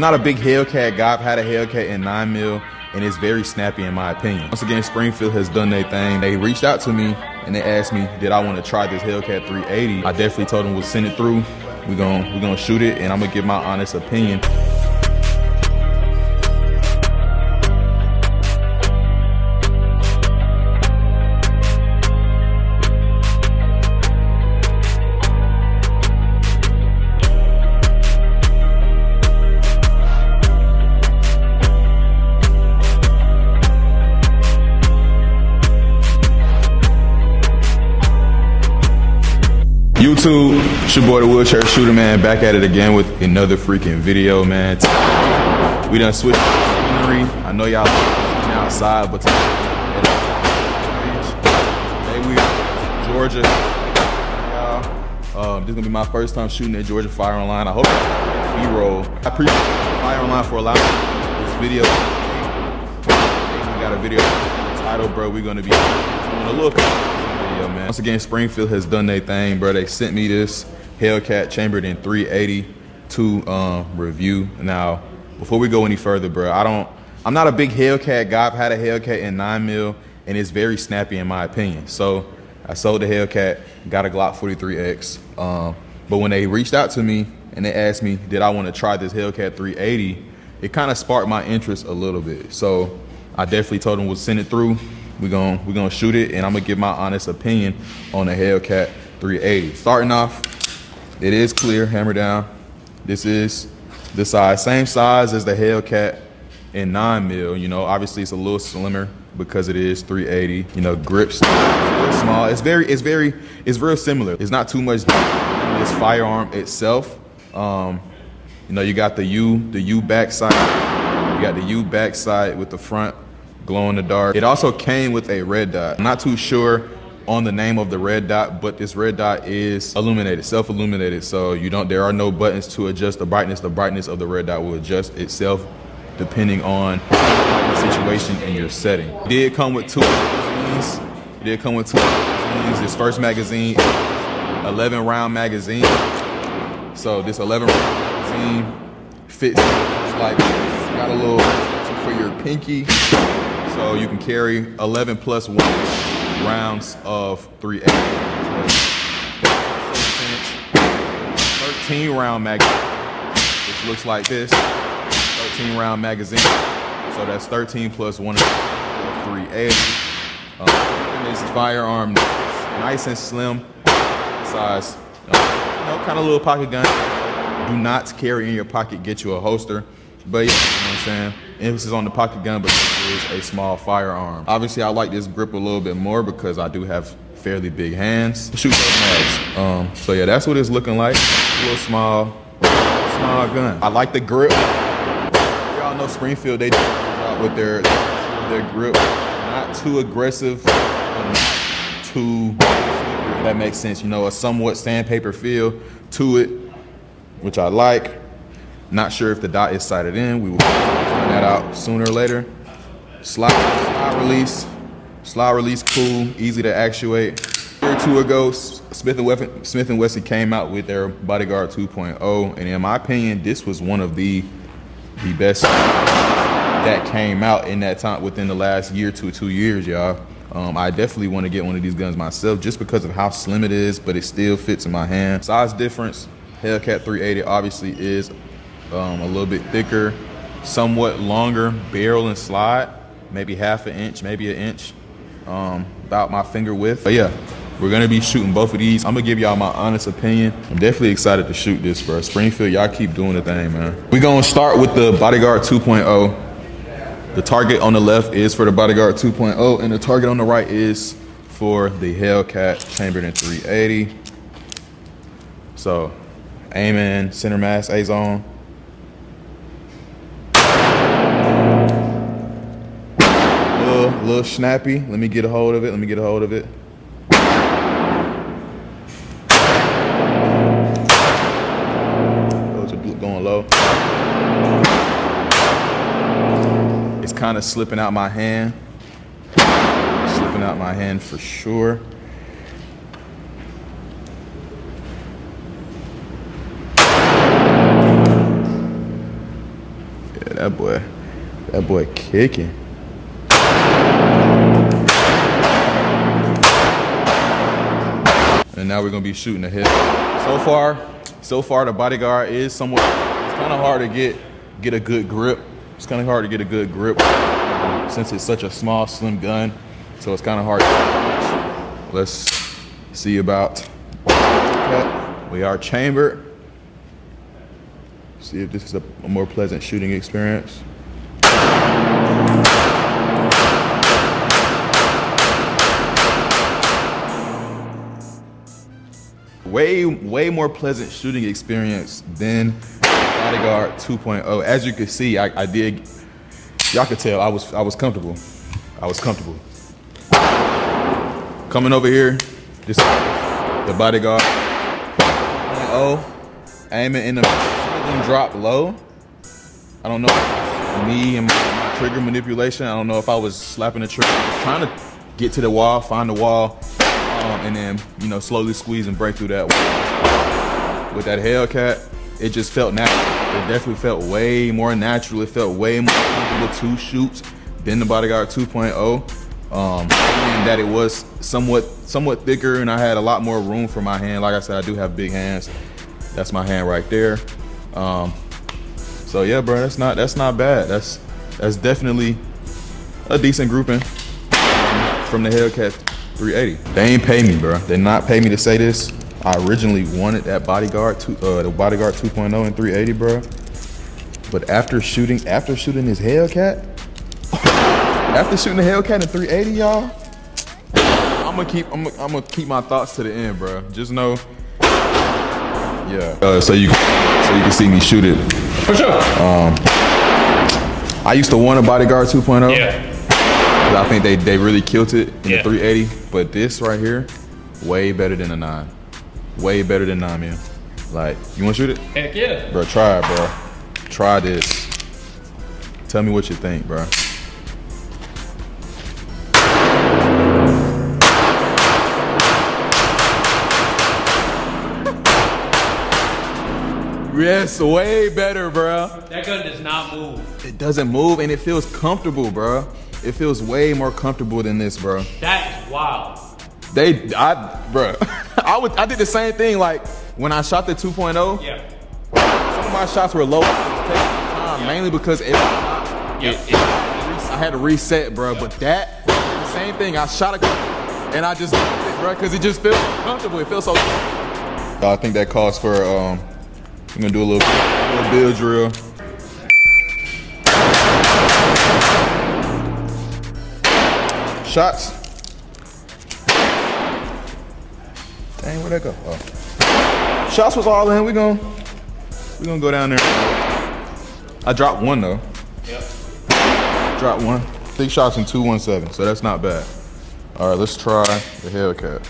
I'm not a big Hellcat guy. I've had a Hellcat in 9mm, and it's very snappy in my opinion. Once again, Springfield has done their thing. They reached out to me and they asked me, did I want to try this Hellcat 380? I definitely told them we'll send it through. We're gonna shoot it, and I'm gonna give my honest opinion. YouTube, it's your boy the Wheelchair Shooter, man, back at it again with another freaking video, man. We done switched scenery. I know y'all outside, but today we are in Georgia. This is gonna be my first time shooting at Georgia Firearm Line. I hope B-roll. I appreciate Firearm Line for allowing this video. We got a video title, bro. We're gonna be doing a little man. Once again, Springfield has done their thing, bro. They sent me this Hellcat chambered in 380 to review. Now, before we go any further, bro, I'm not a big Hellcat guy. I've had a Hellcat in 9mm, and it's very snappy in my opinion. So I sold the Hellcat, got a Glock 43X. But when they reached out to me and they asked me, did I want to try this Hellcat 380, it kind of sparked my interest a little bit. So I definitely told them we'll send it through. We're gonna shoot it, and I'm gonna give my honest opinion on the Hellcat 380. Starting off, it is clear, hammer down. This is the size, same size as the Hellcat in 9mm. You know, obviously it's a little slimmer because it is 380. You know, grips small. It's real similar. It's not too much different in this firearm itself. You know, you got the U backside. You got the U backside with the front glow in the dark. It also came with a red dot. I'm not too sure on the name of the red dot, but this red dot is illuminated, self-illuminated. So there are no buttons to adjust the brightness. The brightness of the red dot will adjust itself depending on the situation and your setting. It did come with two magazines. This first magazine, 11 round magazine. So this 11 round magazine fits like this. Got a little for your pinky. So you can carry 11 plus 1 rounds of 380. 13 round magazine, which looks like this. 13 round magazine. So that's 13 plus 1 of 380. This firearm, nice and slim size. Kind of little pocket gun. Do not carry in your pocket. Get you a holster. But yeah, you know what I'm saying? Emphasis on the pocket gun, but it is a small firearm. Obviously, I like this grip a little bit more because I do have fairly big hands. Shoot those mags. So yeah, that's what it's looking like. A little small gun. I like the grip. Y'all know Springfield, they do a good job with their grip. Not too aggressive, but not too, if that makes sense. You know, a somewhat sandpaper feel to it, which I like. Not sure if the dot is sighted in. We will find that out sooner or later. Slide release, cool, easy to actuate. A year or two ago, Smith & Wesson came out with their Bodyguard 2.0, and in my opinion, this was one of the best that came out in that time within the last year to 2 years, y'all. I definitely want to get one of these guns myself just because of how slim it is, but it still fits in my hand. Size difference, Hellcat 380 obviously is a little bit thicker, somewhat longer barrel and slide, maybe half an inch, maybe an inch, about my finger width. But yeah, we're gonna be shooting both of these. I'm gonna give y'all my honest opinion. I'm definitely excited to shoot this, bro. Springfield, y'all keep doing the thing, man. We're gonna start with the Bodyguard 2.0. The target on the left is for the Bodyguard 2.0, and the target on the right is for the Hellcat chambered in 380. So, aiming, center mass, A-zone. A little snappy. Let me get a hold of it. Those are going low. It's kind of slipping out my hand. For sure. That boy kicking. And now we're gonna be shooting the hip. So far the bodyguard is somewhat, it's kind of hard to get a good grip. It's kind of hard to get a good grip since it's such a small, slim gun. So it's kind of hard to. Let's see about that. We are chambered. See if this is a more pleasant shooting experience. Way more pleasant shooting experience than Bodyguard 2.0. As you can see, I did. Y'all could tell I was comfortable. I was comfortable. Coming over here, this the Bodyguard 2.0, aiming in the them drop low. I don't know, me and my trigger manipulation. I don't know if I was slapping the trigger, trying to get to the wall, find the wall, and then, you know, slowly squeeze and break through that wall. With that Hellcat, it just felt natural. It definitely felt way more natural. It felt way more comfortable to shoot than the Bodyguard 2.0. And that it was somewhat thicker, and I had a lot more room for my hand. Like I said, I do have big hands. That's my hand right there. So yeah, bro, that's not bad. That's definitely a decent grouping from the Hellcat 380. They ain't pay me, bro. They not pay me to say this. I originally wanted that Bodyguard the Bodyguard 2.0 and 380, bro. But after shooting this Hellcat, after shooting the Hellcat in 380, y'all, I'm gonna keep my thoughts to the end, bro. Just know, yeah. So you can see me shoot it. For sure. I used to want a Bodyguard 2.0. Yeah. I think they really killed it in the 380, but this right here, way better than a 9. Way better than 9, man. Like, you wanna shoot it? Heck yeah. Bro, try it, bro. Try this. Tell me what you think, bro. Yes, way better, bro. That gun does not move. It doesn't move, and it feels comfortable, bro. It feels way more comfortable than this, bro. That is wild. Bro, I did the same thing. Like when I shot the 2.0. Yeah. Some of my shots were low. It was taking time, mainly because I had to reset, bro. But the same thing. I shot a gun and I just, bro, because it just feels comfortable. It feels so. I think that calls for. I'm gonna do a little build drill. Shots. Dang, where'd that go? Oh. Shots was all in. We gonna go down there. I dropped one though. Yep. Dropped one. 6 shots in 217, so that's not bad. All right, let's try the Hellcat.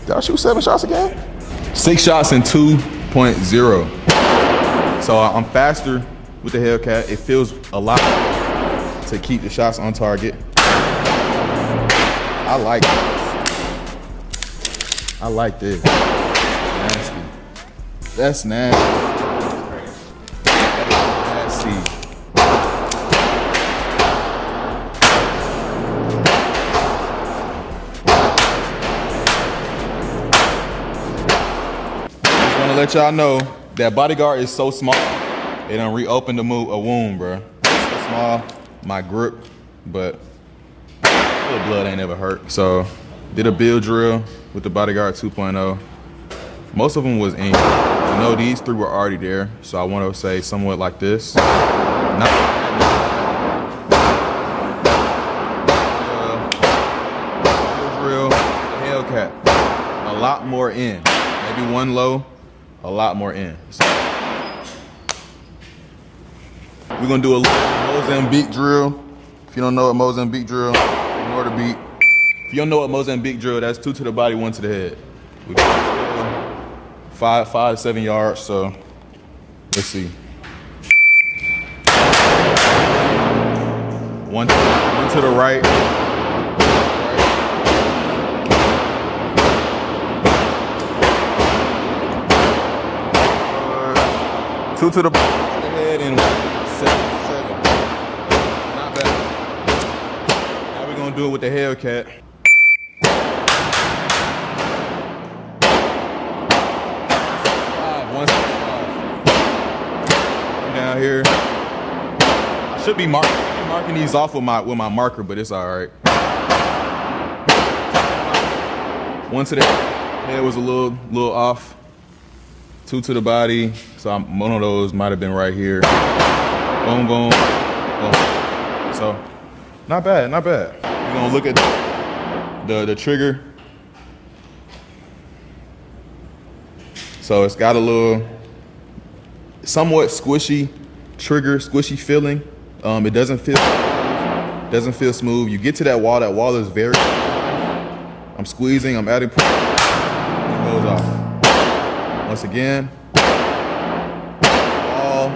Did I shoot 7 shots again? 6 shots in 2.0. So I'm faster with the Hellcat. It feels a lot to keep the shots on target. I like this. I like this. Nasty. That's nasty. Nasty. Let y'all know that Bodyguard is so small, it done reopened a wound, bro. It's so small, my grip, but a little blood ain't ever hurt. So, did a build drill with the Bodyguard 2.0. Most of them was in. I know these 3 were already there, so I want to say somewhat like this. Build drill, Hellcat, a lot more in, maybe one low. A lot more in. So, we're gonna do a little Mozambique drill. If you don't know what Mozambique drill, ignore the beat. If you don't know what Mozambique drill, that's 2 to the body, 1 to the head. We got 5 to 7 yards. So let's see. One to the right. 2 to the head and 7. Not bad. Now we're gonna do it with the Hellcat. Down here. I should be marking these off with my marker, but it's all right. 1 to the head was a little off. 2 to the body, so one of those might have been right here. Boom, boom, boom. So, not bad, not bad. We're gonna look at the trigger. So it's got a little, somewhat squishy trigger, squishy feeling. It doesn't feel smooth. You get to that wall is very, I'm squeezing, I'm adding pressure, it goes off. Once again, ball,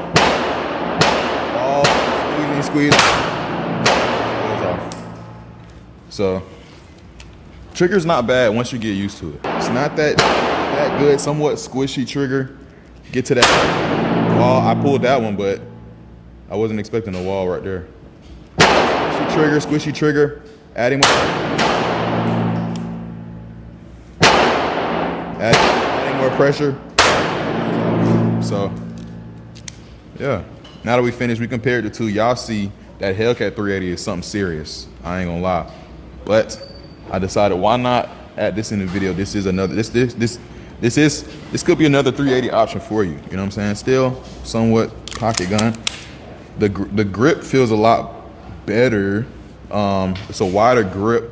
squeezing, goes off. So, trigger's not bad once you get used to it. It's not that good, somewhat squishy trigger. Get to that wall. I pulled that one, but I wasn't expecting a wall right there. Squishy trigger, adding more pressure. So, yeah. Now that we finished, we compared the two. Y'all see that Hellcat 380 is something serious. I ain't gonna lie. But I decided, why not add this in the video? This is another. This could be another 380 option for you. You know what I'm saying? Still somewhat pocket gun. The grip feels a lot better. It's a wider grip.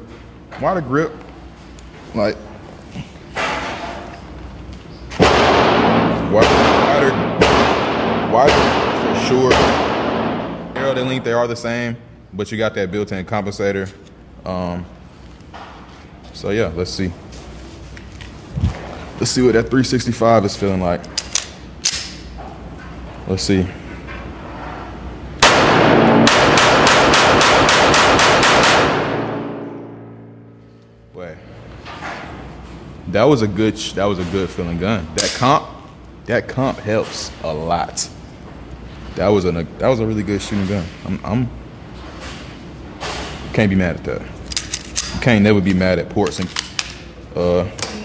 Like wider for sure. Arrow and length, they are the same, but you got that built-in compensator. So yeah, let's see. Let's see what that 365 is feeling like. Let's see. Wait. That was a good feeling gun. That comp helps a lot. That was a really good shooting gun. Can't be mad at that. You can't never be mad at ports and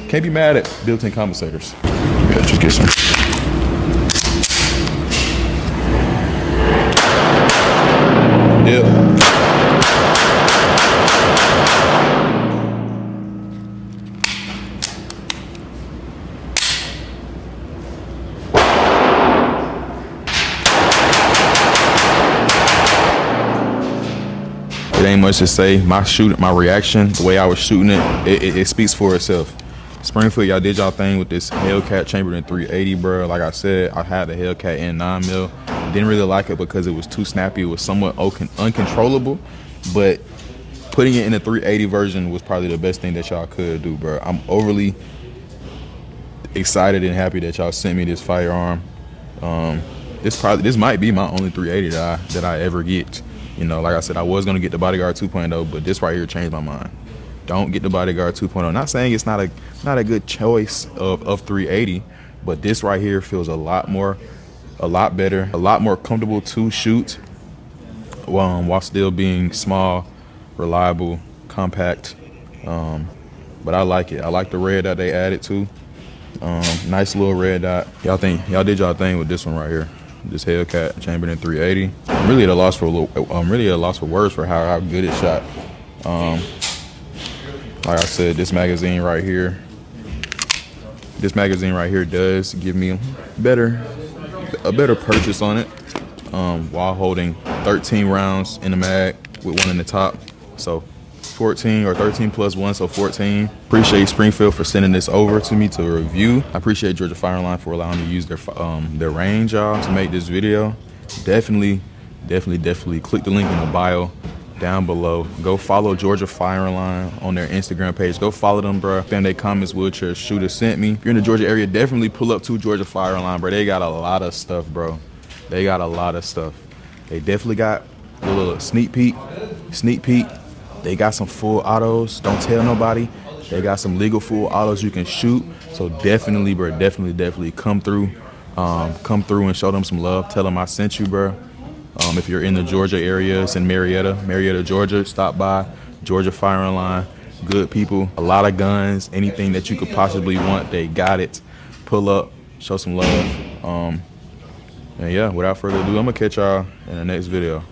can't be mad at built-in compensators. Yeah, just get some. Yeah. It ain't much to say. My reaction, the way I was shooting it speaks for itself. Springfield, y'all did y'all thing with this Hellcat chambered in 380, bro. Like I said, I had the Hellcat in 9mm. Didn't really like it because it was too snappy. It was somewhat uncontrollable, but putting it in the 380 version was probably the best thing that y'all could do, bro. I'm overly excited and happy that y'all sent me this firearm. This might be my only 380 that I ever get. You know, like I said, I was gonna get the Bodyguard 2.0, but this right here changed my mind. Don't get the Bodyguard 2.0. Not saying it's not a good choice of 380, but this right here feels a lot better, a lot more comfortable to shoot, while still being small, reliable, compact. But I like it. I like the red dot they added too. Nice little red dot. Y'all did y'all thing with this one right here. This Hellcat chambered in 380. I'm really at a loss for words for how good it shot. Like I said, this magazine right here does give me a better purchase on it, while holding 13 rounds in the mag with one in the top. So 14 or 13 plus 1, so 14. Appreciate Springfield for sending this over to me to review. I appreciate Georgia FireArmor for allowing me to use their range, y'all, to make this video. Definitely click the link in the bio down below. Go follow Georgia FireArmor on their Instagram page. Go follow them, bro. Damn, they comments wheelchairshoota sent me. If you're in the Georgia area, definitely pull up to Georgia FireArmor, bro. They got a lot of stuff, bro. They got a lot of stuff. They definitely got a little sneak peek. They got some full autos. Don't tell nobody. They got some legal full autos you can shoot. So definitely, bro, definitely come through. Come through and show them some love. Tell them I sent you, bro. If you're in the Georgia area, it's in Marietta, Georgia. Stop by Georgia FireArm. Good people, a lot of guns, anything that you could possibly want, they got it. Pull up, show some love. And yeah, without further ado, I'm gonna catch y'all in the next video.